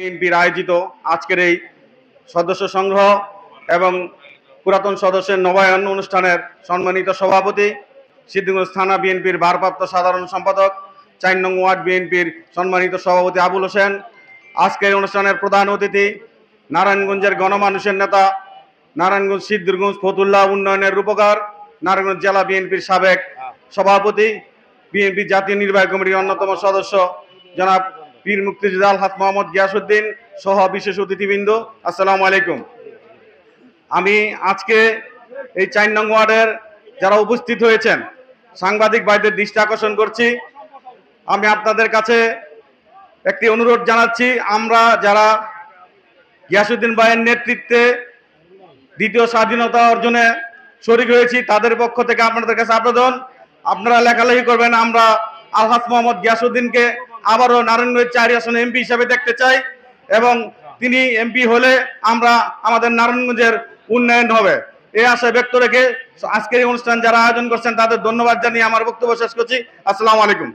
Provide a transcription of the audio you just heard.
বিএনপির আয়োজিত আজকের এই সদস্য সংগ্রহ এবং পুরাতন সদস্যের নবায়ন অনুষ্ঠানের সম্মানিত সভাপতি, সিদ্ধিরগঞ্জ থানা বিএনপির ভারপ্রাপ্ত সাধারণ সম্পাদক, ৪ নং ওয়ার্ড বিএনপির সম্মানিত সভাপতি আবুল হোসেন, আজকের অনুষ্ঠানের প্রধান অতিথি নারায়ণগঞ্জের গণমানুষের নেতা, নারায়ণগঞ্জ সিদ্ধিরগঞ্জ ফতুল্লাহ উন্নয়নের রূপকার, নারায়ণগঞ্জ জেলা বিএনপির সাবেক সভাপতি, বিএনপি জাতীয় নির্বাহী কমিটির অন্যতম সদস্য জনাব পীর মুক্তিযোদ্ধা আলহাজ মোহাম্মদ গিয়াসউদ্দিন সহ বিশেষ অতিথিবৃন্দ, আসসালামু আলাইকুম। আমি আজকে এই ৪ নং ওয়ার্ডের যারা উপস্থিত হয়েছেন সাংবাদিক ভাইদের দৃষ্টি আকর্ষণ করছি। আমি আপনাদের কাছে একটি অনুরোধ জানাচ্ছি, আমরা যারা গিয়াসউদ্দিন ভাইয়ের নেতৃত্বে দ্বিতীয় স্বাধীনতা অর্জনে শরীক হয়েছি তাদের পক্ষ থেকে আপনাদের কাছে আবেদন, আপনারা লেখালেখি করবেন। আমরা আলহাজ মোহাম্মদ গিয়াসউদ্দিনকে আবারও নারায়ণগঞ্জ ৪ আসনে এমপি হিসাবে দেখতে চাই এবং তিনি এমপি হলে আমরা আমাদের নারায়ণগঞ্জের উন্নয়ন হবে এই আশা ব্যক্ত রেখে আজকের এই অনুষ্ঠান যারা আয়োজন করছেন তাদের ধন্যবাদ জানিয়ে আমার বক্তব্য শেষ করছি। আসসালামু আলাইকুম।